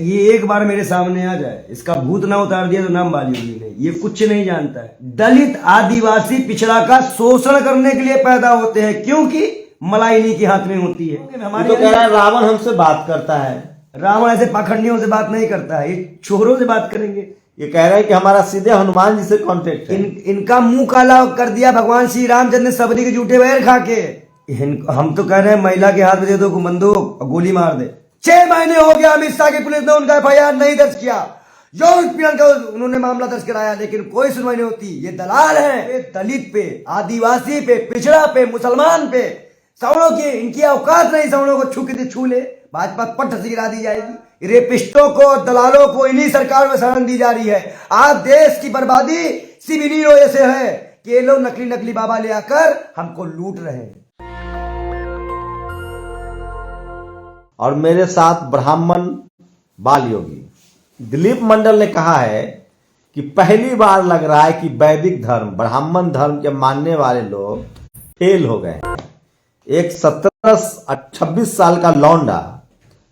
ये एक बार मेरे सामने आ जाए, इसका भूत ना उतार दिया तो नाम बालयोगी नहीं। ये कुछ नहीं जानता है। दलित आदिवासी पिछड़ा का शोषण करने के लिए पैदा होते हैं, क्योंकि मलाई इन्हीं के हाथ में होती है। हमारे तो कह रहा है रावण हमसे बात करता है। रावण ऐसे पाखंडियों से बात नहीं करता है, ये चोरों से बात करेंगे। ये कह रहा है कि हमारा सीधे हनुमान जी से कांटेक्ट है। इनका मुंह काला कर दिया भगवान श्री रामचंद्र ने सबरी के झूठे बैर खा के। हम तो कह रहे हैं महिला के हाथ में दे दो बंदूक और गोली मार दे। 6 महीने हो गया अमित शाह की पुलिस ने उनका FIR नहीं दर्ज किया। यौन उत्पीड़न का उन्होंने मामला दर्ज कराया, लेकिन कोई सुनवाई नहीं होती। ये दलाल है। दलित पे, आदिवासी पे, पिछड़ा पे, मुसलमान पे, सवर्णों की इनकी औकात नहीं। सवर्णों को छू ले भाजपा पट से गिरा दी जाएगी। रेपिस्टों को, दलालों को इन्हीं सरकार में शरण दी जा रही है। आज देश की बर्बादी सिर्फ इन्हीं वजह से है कि ये लोग नकली बाबा ले आकर हमको लूट रहे हैं। और मेरे साथ ब्राह्मण बालयोगी दिलीप मंडल ने कहा है कि पहली बार लग रहा है कि वैदिक धर्म, ब्राह्मण धर्म के मानने वाले लोग फेल हो गए। एक 17-26 साल का लौंडा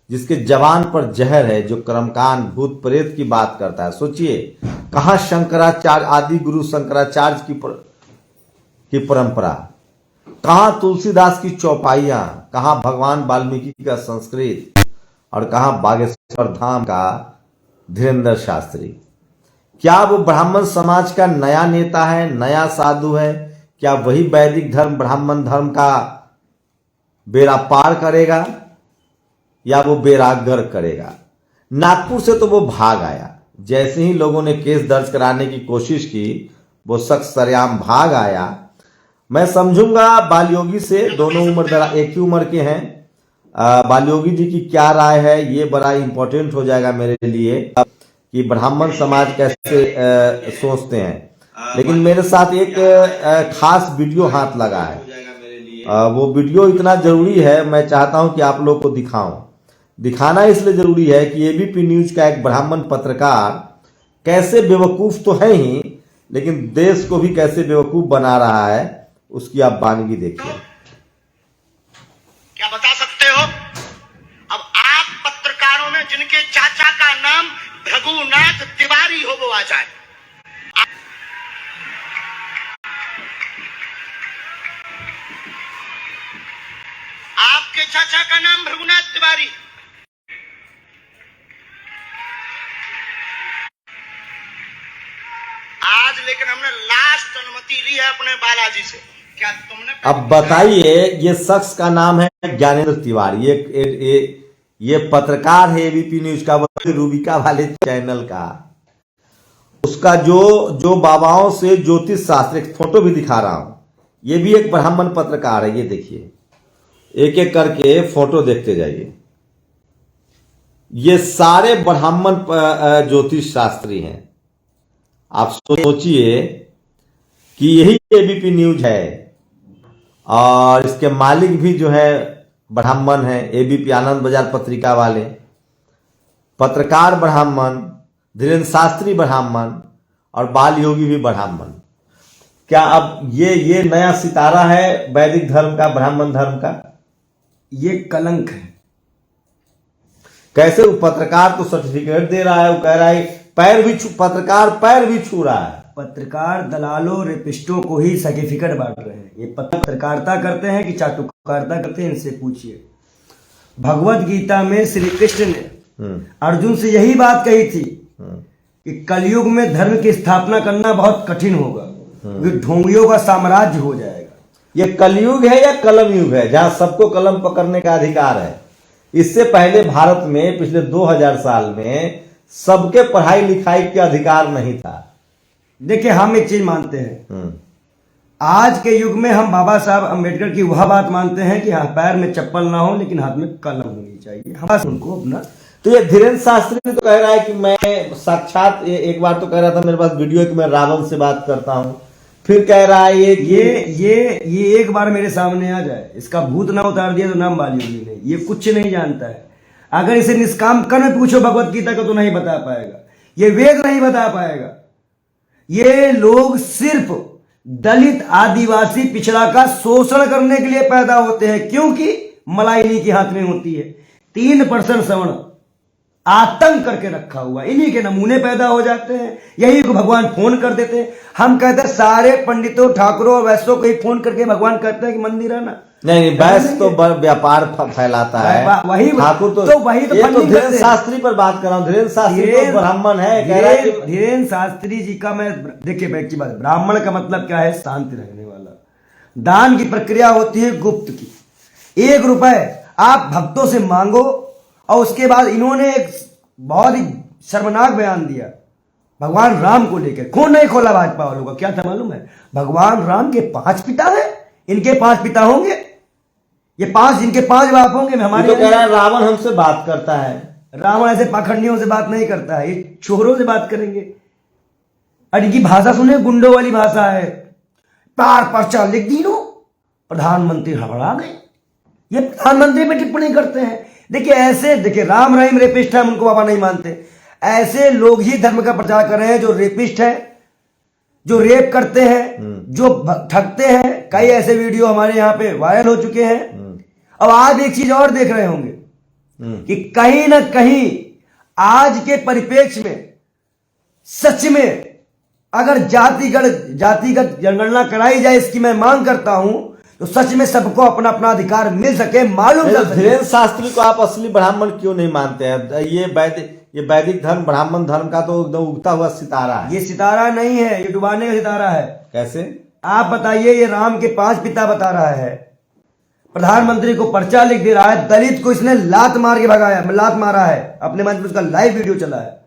जिसके जवान पर जहर है, जो कर्मकांड भूत प्रेत की बात करता है। सोचिए कहां शंकराचार्य, आदि गुरु शंकराचार्य की परंपरा, कहां तुलसीदास की चौपाइयां, कहां भगवान वाल्मीकि का संस्कृत, और कहां बागेश्वर धाम का धीरेन्द्र शास्त्री। क्या वो ब्राह्मण समाज का नया नेता है, नया साधु है? क्या वही वैदिक धर्म, ब्राह्मण धर्म का बेड़ा पार करेगा या वो बेड़ा गर्क करेगा? नागपुर से तो वो भाग आया। जैसे ही लोगों ने केस दर्ज कराने की कोशिश की, वो शख्स सरेआम भाग आया। मैं समझूंगा बालयोगी से, दोनों एक ही उम्र के हैं। बालयोगी जी की क्या राय है, ये बड़ा इंपॉर्टेंट हो जाएगा मेरे लिए कि ब्राह्मण समाज कैसे सोचते हैं। लेकिन मेरे साथ एक खास वीडियो हाथ लगा है। वो वीडियो इतना जरूरी है, मैं चाहता हूं कि आप लोग को दिखाना इसलिए जरूरी है कि एबीपी न्यूज का एक ब्राह्मण पत्रकार कैसे बेवकूफ तो है ही, लेकिन देश को भी कैसे बेवकूफ बना रहा है, उसकी आप वानगी देखिए। क्या बता सकते हो? अब आप पत्रकारों में जिनके चाचा का नाम रघुनाथ तिवारी हो, वो आ जाए। आपके चाचा का नाम रघुनाथ तिवारी, आज लेकिन हमने लास्ट अनुमति ली है अपने बालाजी से। क्या तुमने? अब बताइए, ये शख्स का नाम है ज्ञानेंद्र तिवारी। ये पत्रकार है एबीपी न्यूज का, रूबिका वाले चैनल का। उसका जो बाबाओं से ज्योतिष शास्त्र, एक फोटो भी दिखा रहा हूं, ये भी एक ब्राह्मण पत्रकार है। ये देखिए, एक एक करके फोटो देखते जाइए। ये सारे ब्राह्मण ज्योतिष शास्त्री हैं। आप सोचिए कि यही एबीपी न्यूज है, और इसके मालिक भी जो है ब्राह्मण है, एबीपी आनंद बाजार पत्रिका वाले। पत्रकार ब्राह्मण, धीरेन्द्र शास्त्री ब्राह्मण, और बालयोगी भी ब्राह्मण। क्या अब ये नया सितारा है वैदिक धर्म का, ब्राह्मण धर्म का? ये कलंक है। कैसे? वो पत्रकार तो सर्टिफिकेट दे रहा है, वो कह रहा है पत्रकार पैर भी छू रहा है। पत्रकार दलालों, रेपिस्टों को ही सर्टिफिकेट बांट रहे हैं। ये पत्रकारिता करते हैं कि चाटुकारिता करते हैं, इनसे पूछिए। भगवत गीता में श्री कृष्ण ने अर्जुन से यही बात कही थी कि कलयुग में धर्म की स्थापना करना बहुत कठिन होगा, क्योंकि ढोंगियों का साम्राज्य हो जाएगा। ये कलयुग है या कलम युग है, जहां सबको कलम पकड़ने का अधिकार है? इससे पहले भारत में पिछले 2000 साल में सबके पढ़ाई लिखाई के अधिकार नहीं था। देखिए, हम एक चीज मानते हैं, आज के युग में हम बाबा साहब अम्बेडकर की वह बात मानते हैं कि हाँ, पैर में चप्पल ना हो लेकिन हाथ में कलम होनी चाहिए। हम उनको अपना। तो ये धीरेन्द्र शास्त्री तो कह रहा है कि मैं साक्षात, एक बार तो कह रहा था मेरे पास वीडियो कि मैं रावण से बात करता हूं, फिर कह रहा है ये एक बार मेरे सामने आ जाए, इसका भूत ना उतार दिया तो नाम बालयोगी नहीं। ये कुछ नहीं जानता है। अगर इसे निष्काम कर्म में पूछो भगवत गीता को तो नहीं बता पाएगा, ये वेद नहीं बता पाएगा। ये लोग सिर्फ दलित आदिवासी पिछड़ा का शोषण करने के लिए पैदा होते हैं, क्योंकि मलाई इन्हीं के हाथ में होती है। 3% सवर्ण आतंक करके रखा हुआ, इन्हीं के नमूने पैदा हो जाते हैं, यही को भगवान फोन कर देते हैं। हम कहते हैं सारे पंडितों ठाकुरों और वैश्यों को ही फोन करके भगवान कहते हैं कि मंदिर आना। नहीं, वैश्य तो व्यापार फैलाता है, वही ठाकुर तो वही तो ये तो फंडिंग धीरेन्द्र करते हैं। शास्त्री पर बात कर रहा हूँ। धीरेन्द्र शास्त्री तो ब्राह्मण है, कह रहा है कि धीरेन्द्र शास्त्री जी का मैं देखिए एक की बात, ब्राह्मण का मतलब क्या है? शांति रखने वाला। दान की प्रक्रिया होती है गुप्त की। 1 रुपए आप भक्तों से मांगो, और उसके बाद इन्होंने एक बहुत ही शर्मनाक बयान दिया भगवान राम को लेकर। कौन नहीं खोला भाजपा वालों का? क्या था मालूम है? भगवान राम के 5 पिता हैं, इनके 5 पिता होंगे, ये 5 इनके 5 बाप होंगे। हमारे तो कह रहा है रावण हमसे बात करता है। रावण ऐसे पाखंडियों से बात नहीं करता है, ये चोरों से बात करेंगे। और इनकी भाषा सुने, गुंडों वाली भाषा है। पार पर्चा लिख दी नो, प्रधानमंत्री हड़बड़ा गए। ये प्रधानमंत्री पे टिप्पणी करते हैं। देखिए ऐसे, देखिए राम रहीम रेपिस्ट है, हम उनको बाबा नहीं मानते। ऐसे लोग ही धर्म का प्रचार कर रहे हैं जो रेपिस्ट है, जो रेप करते हैं, जो ठगते हैं। कई ऐसे वीडियो हमारे यहाँ पे वायरल हो चुके हैं। अब आज एक चीज और देख रहे होंगे कि कहीं ना कहीं आज के परिप्रेक्ष्य में सच में अगर जातिगत जनगणना कराई जाए, इसकी मैं मांग करता हूं, तो सच में सबको अपना अपना अधिकार मिल सके, मालूम चल सके। धीरेन्द्र शास्त्री को आप असली ब्राह्मण क्यों नहीं मानते हैं? ये वैदिक धर्म, ब्राह्मण धर्म का तो एकदम उगता हुआ सितारा है। ये सितारा नहीं है, ये डुबाने का सितारा है। कैसे? आप बताइए, ये राम के 5 पिता बता रहा है, प्रधानमंत्री को पर्चा लिख दे रहा है, दलित को इसने लात मार के भगाया, लात मारा है, अपने मंच में उसका लाइव वीडियो चला है।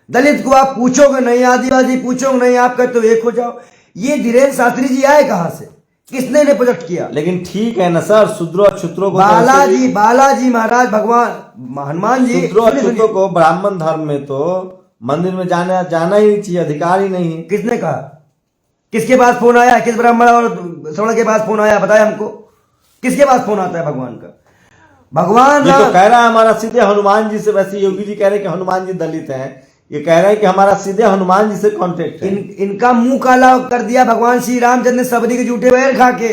दलित को आप पूछोगे नहीं, आदिवासी पूछोगे नहीं, आप कहते हो एक हो जाओ। ये धीरेन्द्र शास्त्री जी आए कहां से? किसने ने प्रोजेक्ट किया? लेकिन ठीक है ना सर, शूद्रों अछूत्रों को बालाजी महाराज, भगवान हनुमान जी, शूद्रों अछूत्रों को ब्राह्मण धर्म में तो मंदिर में जाना ही चाहिए, अधिकार ही नहीं है। किसने कहा? किसके पास फोन आया? किस ब्राह्मण और श्रवण के पास फोन आया? बताया हमको, किसके पास फोन आता है भगवान का? भगवान ये तो कह रहा है हमारा सीधे हनुमान जी से, वैसे योगी जी कह रहे हैं कि हनुमान जी दलित हैं, ये कह रहे हैं कि हमारा सीधे हनुमान जी से कांटेक्ट है। इनका मुंह काला कर दिया भगवान श्री रामचंद्र ने सबरी के जूठे बैर खा के,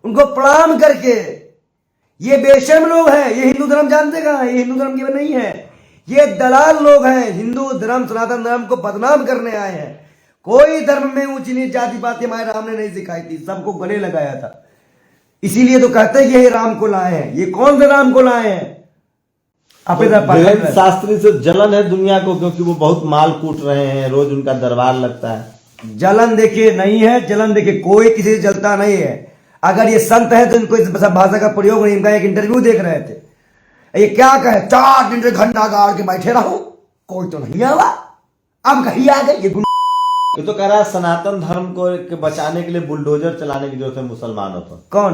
उनको प्रणाम करके। ये बेशर्म लोग हैं, ये हिंदू धर्म जानते कहां है? ये हिंदू धर्म की नहीं है, ये दलाल लोग हैं। हिंदू धर्म, सनातन धर्म को बदनाम करने आए हैं। कोई धर्म में ऊंची नीच जाति पाति हमारे राम ने नहीं सिखाई थी, सबको गले लगाया था। इसीलिए तो कहते हैं कि ये राम को लाए हैं। ये कौन से राम को लाए हैं? धीरेन्द्र शास्त्री से जलन है दुनिया को, क्योंकि वो बहुत माल कूट रहे हैं, रोज उनका दरबार लगता है। जलन देखिए नहीं है, जलन देखिए कोई किसी से जलता नहीं है। अगर ये संत है तो इनको इस भाषा का प्रयोग नहीं। इनका एक इंटरव्यू देख रहे थे, ये क्या कहे, 4 दिन से घंटा गाड़ के बैठे रहो, कोई तो नहीं आवा, अब कहीं आ गए। ये तो कह रहा है सनातन धर्म को बचाने के लिए बुलडोजर चलाने की जरूरत है मुसलमानों पर। कौन?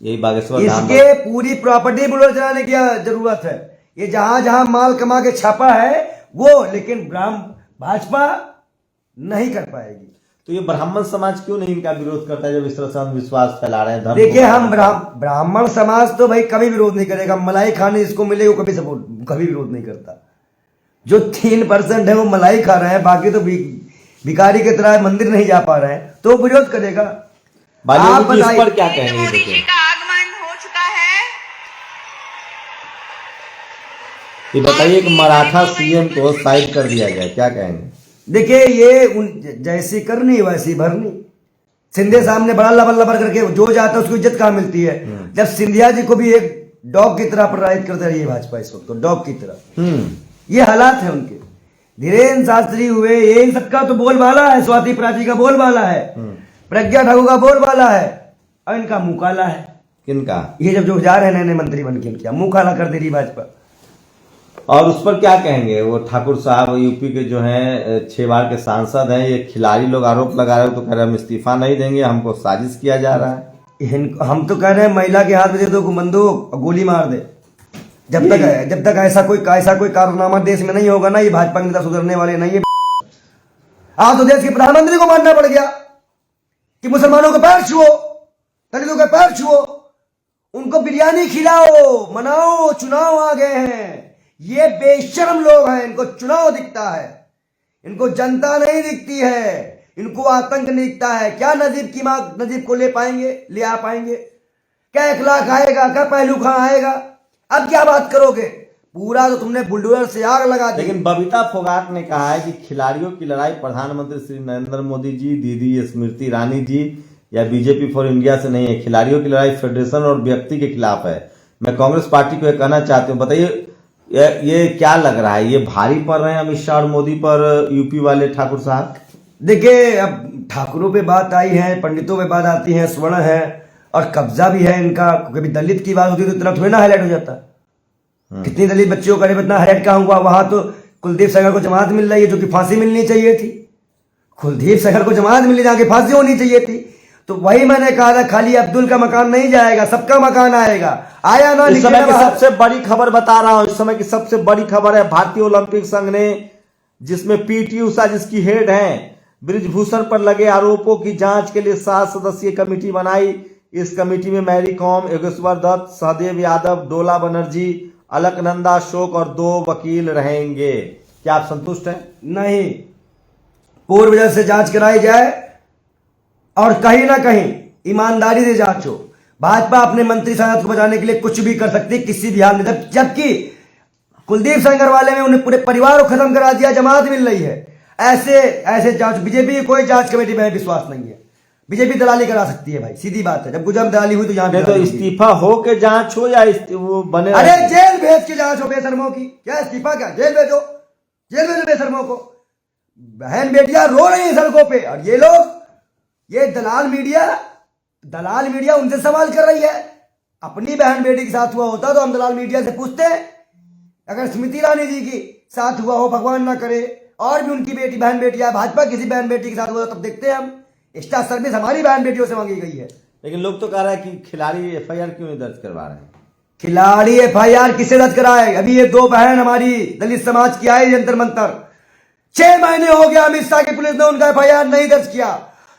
यही बागेश्वर धाम, इसके पूरी प्रॉपर्टी बुलडोजर चलाने की जरूरत है। ये जहां जहां माल कमा के छापा है वो, लेकिन भाजपा नहीं कर पाएगी। तो ये ब्राह्मण समाज क्यों नहीं इनका विरोध करता है, जब इस तरह से अंधविश्वास फैला रहे हैं? देखिए हम ब्राह्मण समाज तो भाई कभी विरोध नहीं करेगा। मलाई खाने जिसको मिले वो कभी विरोध नहीं करता। जो 3% है वो मलाई खा रहे हैं, बाकी तो भिखारी की तरह मंदिर नहीं जा पा रहे हैं, तो विरोध करेगा। आप बताइए इस पर क्या कहेंगे? मोदी जी का आगमन हो चुका है। ये बताइए कि मराठा सीएम को साइड कर दिया जाए, क्या कहेंगे? देखिए ये जैसी करनी वैसी भरनी। सिंधिया साहब ने बड़ा लबर लबर करके जो जाता है उसको इज्जत कहाँ मिलती है? जब सिंधिया जी को भी एक डॉग की तरह प्रभावित करते रही है भाजपा इस वक्त, तो डॉग की तरह ये हालात है उनके। धीरेन्द्र शास्त्री हुए, ये इन सबका तो बोलबाला है। स्वाति प्राची का बोलबाला है, प्रज्ञा ठाकुर का बोलबाला है, और इनका मुंह काला है। किनका? ये जब जो जा रहे हैं नए मंत्री बन के, क्या मुंह काला कर दे रही भाजपा। और उस पर क्या कहेंगे? वो ठाकुर साहब यूपी के जो हैं 6 बार के सांसद हैं, ये खिलाड़ी लोग आरोप लगा रहे हो, तो कह रहे हैं हम इस्तीफा नहीं देंगे, हमको साजिश किया जा रहा है। हम तो कह रहे हैं महिला के हाथ में दे दो बंदूक और गोली मार दे। जब तक ऐसा कोई कारनामा देश में नहीं होगा ना, ये भाजपा के नेता सुधरने वाले नहीं है। आज तो देश के प्रधानमंत्री को मानना पड़ गया कि मुसलमानों के पैर छुओ, दलितों के पैर छुओ, उनको बिरयानी खिलाओ, मनाओ, चुनाव आ गए हैं। ये बेशर्म लोग हैं, इनको चुनाव दिखता है, इनको जनता नहीं दिखती है, इनको आतंक नहीं दिखता है। क्या नजीब को ले आ पाएंगे? क्या 1 लाख आएगा? क्या पहलू खां आएगा? अब क्या बात करोगे? पूरा तो तुमने बुलडोजर से आग लगा दी। लेकिन बबीता फोगाट ने कहा है कि खिलाड़ियों की लड़ाई प्रधानमंत्री श्री नरेंद्र मोदी जी, दीदी स्मृति ईरानी जी या बीजेपी फॉर इंडिया से नहीं है। खिलाड़ियों की लड़ाई फेडरेशन और व्यक्ति के खिलाफ है। मैं कांग्रेस पार्टी को यह कहना चाहती हूँ, बताइए ये क्या लग रहा है, ये भारी पड़ रहे हैं अमित शाह और मोदी पर यूपी वाले ठाकुर साहब? देखिए, अब ठाकुरों पे बात आई है, पंडितों पे बात आती है, स्वर्ण है और कब्जा भी है इनका। कभी दलित की बात होती तो इतना थोड़ी ना हाईलाइट हो जाता। कितनी दलित बच्चियों का इतना हाईलाइट कहाँ हुआ? वहां तो कुलदीप सेंगर को जमानत मिल रही है, जो कि फांसी मिलनी चाहिए थी। कुलदीप सेंगर को जमानत मिली, जहाँ की फांसी होनी चाहिए थी। तो वही मैंने कहा था, खाली अब्दुल का मकान नहीं जाएगा, सबका मकान आएगा। आया ना? इस समय की सबसे बड़ी खबर बता रहा हूं, इस समय की सबसे बड़ी खबर है भारतीय ओलंपिक संघ ने, जिसमें पीटी उषा जिसकी हेड है, ब्रिजभूषण पर लगे आरोपों की जांच के लिए 7 सदस्यीय कमेटी बनाई। इस कमेटी में मैरी कॉम, योगेश्वर दत्त, सहदेव यादव, डोला बनर्जी, अलकनंदा अशोक और 2 वकील रहेंगे। क्या आप संतुष्ट हैं? नहीं, पूर्व वजह से जांच कराई जाए और कहीं ना कहीं ईमानदारी से जांच हो। भाजपा अपने मंत्री संसद को बचाने के लिए कुछ भी कर सकती, किसी भी हाल में। जबकि कुलदीप सेंगर वाले में उन्हें पूरे परिवार को खत्म करा दिया, जमानत मिल रही है। ऐसे जांच, बीजेपी की कोई जांच कमेटी में विश्वास नहीं है। बीजेपी दलाली करा सकती है भाई, सीधी बात है। जब गुजरात दलाली हुई तो यहाँ तो इस्तीफा हो के जांच हो या वो बने? अरे जेल भेज के जांच हो बेशर्मों की। क्या इस्तीफा? क्या जेल भेजो, जेल भेजो बेशर्मों को। बहन बेटियां रो रही हैं सड़कों पे, और ये लोग, ये दलाल मीडिया उनसे सवाल कर रही है। अपनी बहन बेटी के साथ हुआ होता तो हम दलाल मीडिया से पूछते हैं। अगर स्मृति ईरानी जी की साथ हुआ हो, भगवान ना करे, और भी उनकी बहन बेटियां, भाजपा किसी बहन बेटी के साथ हुआ तब देखते हैं हम। एक्स्ट्रा सर्विस हमारी बहन बेटियों से मांगी गई है। लेकिन लोग तो कह रहे हैं कि खिलाड़ी एफआईआर क्यों नहीं दर्ज करवा रहे हैं? खिलाड़ी एफआईआर किसे दर्ज कराए? अभी ये 2 बहन हमारी दलित समाज की आई जंतर मंतर, 6 महीने हो गया अमित शाह की पुलिस ने उनका एफआईआर नहीं दर्ज किया।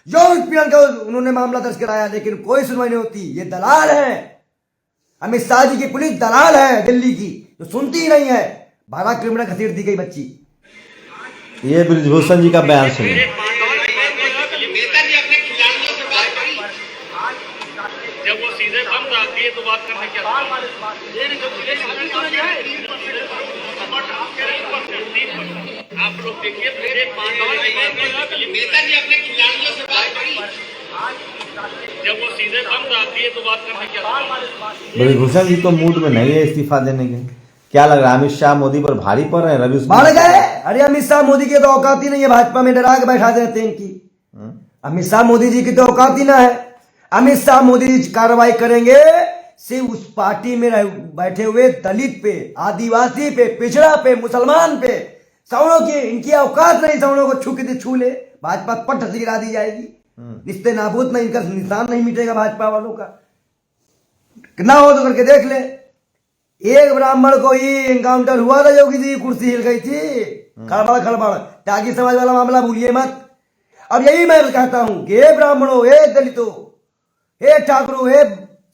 यौन उत्पीड़न का उन्होंने मामला दर्ज कराया, लेकिन कोई सुनवाई नहीं होती। ये दलाल है, अमित शाह जी की पुलिस दलाल है दिल्ली की, जो सुनती ही नहीं है। 12 किलोमीटर घसीट दी गई बच्ची। ये ब्रिजभूषण जी का बयान सुनिए। जब वो सीधे बम रखती है तो बात करने क्या आप लोग देखिए, नेता जी अपने खिलाड़ियों से बात करी, जब वो सीधे बम रखती है तो बात करने क्या? ब्रिजभूषण जी तो मूड में नहीं है इस्तीफा देने के। क्या लग रहा है, अमित शाह मोदी पर भारी पड़ रहे हैं? रवि बढ़ गए। अरे अमित शाह मोदी की तो औकात ही नहीं है, भाजपा में डरा के बैठा देते हैं इनकी। अमित शाह मोदी जी की तो औकात ही ना है। अमित शाह मोदी जी कार्रवाई करेंगे सिर्फ उस पार्टी में बैठे हुए दलित पे, आदिवासी पे, पिछड़ा पे, मुसलमान पे। सवर्णों की इनकी औकात नहीं, सवर्णों को छू ले भाजपा पट से गिरा दी जाएगी। रिश्ते नाबूद नहीं, इनका निशान नहीं मिटेगा भाजपा वालों का। कितना हो तो करके देख ले। एक ब्राह्मण को ही एनकाउंटर हुआ था, योगी जी की कुर्सी हिल गई थी। खड़बड़ त्यागी समाज वाला मामला भूलिए मत। अब यही मैं कहता हूं कि हे ब्राह्मणों, हे दलितों, हे ठाकुरों, हे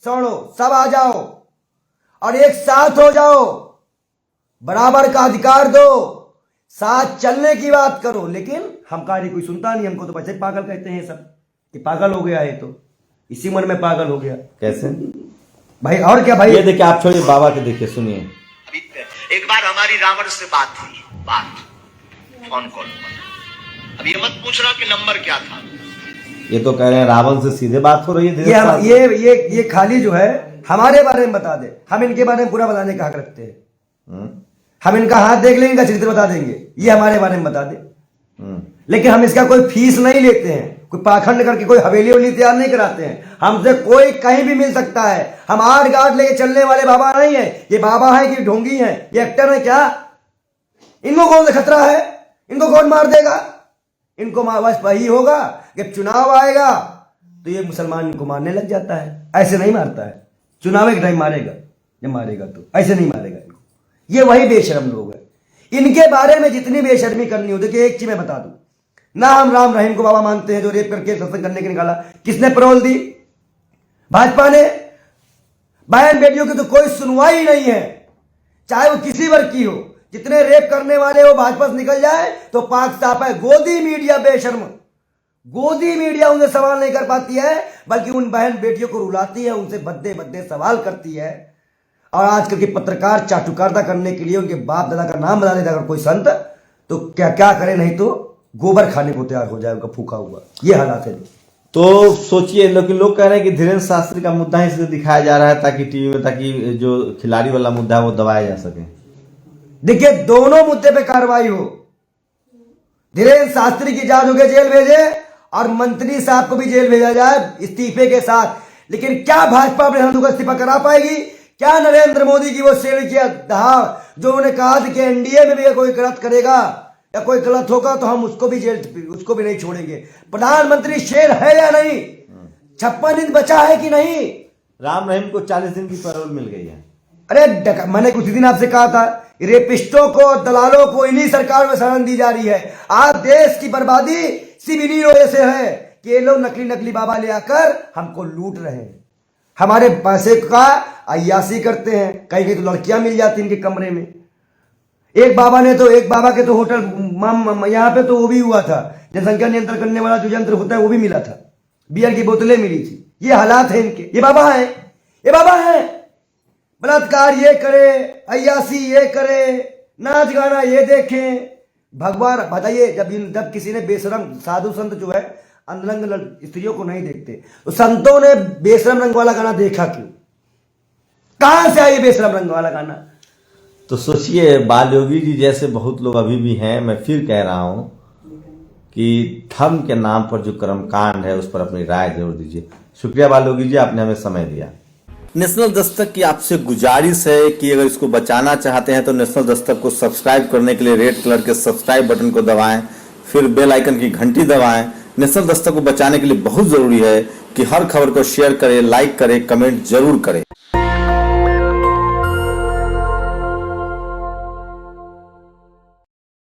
सवर्णों, सब आ जाओ और एक साथ हो जाओ। बराबर का अधिकार दो, साथ चलने की बात करो। लेकिन हम कार्य कोई सुनता नहीं। हमको तो वैसे पागल कहते हैं सब, कि पागल हो गया है, तो इसी मन में पागल हो गया। कैसे भाई? और क्या भाई? ये देखिए, आप छोड़िए, बाबा के देखिए, सुनिए। अभी एक बार हमारी रावण से बात हुई, फोन कॉल पर। अब ये मत पूछ रहा कि नंबर क्या था। ये तो कह रहे हैं रावण से सीधे बात हो रही है। ये खाली जो है हमारे बारे में बता दे, हम इनके बारे में पूरा बताने का हक रखते हैं। हम इनका हाथ देख लेंगे, इनका चरित्र बता देंगे, ये हमारे बारे में बता दे। लेकिन हम इसका कोई फीस नहीं लेते हैं, कोई पाखंड करके कोई हवेली ववेली तैयार नहीं कराते हैं। हमसे कोई कहीं भी मिल सकता है। हम आठ गार्ड लेके चलने वाले बाबा नहीं है। ये बाबा है कि ढोंगी है, ये एक्टर है क्या? इनको कौन सा खतरा है? इनको कौन मार देगा? इनको बस वही होगा जब चुनाव आएगा तो ये मुसलमान इनको मारने लग जाता है। ऐसे नहीं मारता है, चुनाव के टाइम मारेगा, जब मारेगा तो ऐसे नहीं मारेगा इनको। ये वही बेशर्म लोग हैं। इनके बारे में जितनी बेशर्मी करनी हो, देखिए एक चीज मैं बता दूं ना, हम राम रहीम को बाबा मानते हैं, जो रेप करके सत्संग करने के निकाला। किसने पैरोल दी? भाजपा ने। बहन बेटियों की तो कोई सुनवाई नहीं है, चाहे वो किसी वर्ग की हो। जितने रेप करने वाले हो भाजपा से निकल जाए तो पाक साफ है। गोदी मीडिया बेशर्म, गोदी मीडिया उनसे सवाल नहीं कर पाती है, बल्कि उन बहन बेटियों को रुलाती है, उनसे भद्दे भद्दे सवाल करती है। और आजकल के पत्रकार चाटुकारिता करने के लिए उनके बाप दादा का नाम बता देता अगर कोई संत, तो क्या क्या करे, नहीं तो गोबर खाने को तैयार हो जाए उनका फूका हुआ। ये हालात है। तो सोचिए, लोग कह रहे हैं कि धीरेन्द्र शास्त्री का मुद्दा ही इसलिए दिखाया जा रहा है ताकि टीवी में, ताकि जो खिलाड़ी वाला मुद्दा है वो दबाया जा सके। देखिए, दोनों मुद्दे पे कार्रवाई हो। धीरेन्द्र शास्त्री की जांच होकर जेल भेजे और मंत्री साहब को भी जेल भेजा जाए इस्तीफे के साथ। लेकिन क्या भाजपा अपने हाथों का इस्तीफा करा पाएगी? क्या नरेंद्र मोदी की वो शेर की दहाड़ जो उन्होंने कहा था कि एनडीए में भी कोई गलत करेगा या कोई गलत होगा तो हम उसको भी नहीं छोड़ेंगे। प्रधानमंत्री शेर है या नहीं? 56 दिन बचा है कि नहीं? राम रहीम को 40 दिन की पैरोल मिल गई है। अरे मैंने कुछ दिन आपसे कहा था, रेपिस्टों को, दलालों को इन्हीं सरकार में शरण दी जा रही है। आज देश की बर्बादी सिर्फ इन्हीं वजह से है कि ये लोग नकली बाबा ले आकर हमको लूट रहे हैं, हमारे पैसे का अय्यासी करते हैं। कहीं कहीं तो लड़कियां मिल जाती इनके कमरे में। एक बाबा के तो होटल यहाँ पे तो वो भी हुआ था, जनसंख्या नियंत्रण करने वाला जो यंत्र होता है वो भी मिला था, बियर की बोतलें मिली थी। ये हालात है इनके। ये बाबा है, बलात्कार ये करे, अय्यासी ये करे, नाच गाना ये देखें। भगवान बताइए, जब किसी ने बेशरम साधु संत जो है अंधरंग स्त्रियों को नहीं देखते, तो संतों ने बेशरम रंग वाला गाना देखा क्यों? कहां से आई बेशरम रंग वाला गाना? तो सोचिए, बाल योगी जी जैसे बहुत लोग अभी भी हैं। मैं फिर कह रहा हूं कि धर्म के नाम पर जो कर्मकांड है उस पर अपनी राय जरूर दीजिए। शुक्रिया बाल योगी जी, आपने हमें समय दिया। नेशनल दस्तक की आपसे गुजारिश है कि अगर इसको बचाना चाहते हैं तो नेशनल दस्तक को सब्सक्राइब करने के लिए रेड कलर के सब्सक्राइब बटन को दबाएं, फिर बेल आइकन की घंटी दबाएं। नेशनल दस्तक को बचाने के लिए बहुत जरूरी है कि हर खबर को शेयर करें, लाइक करें, कमेंट जरूर करें।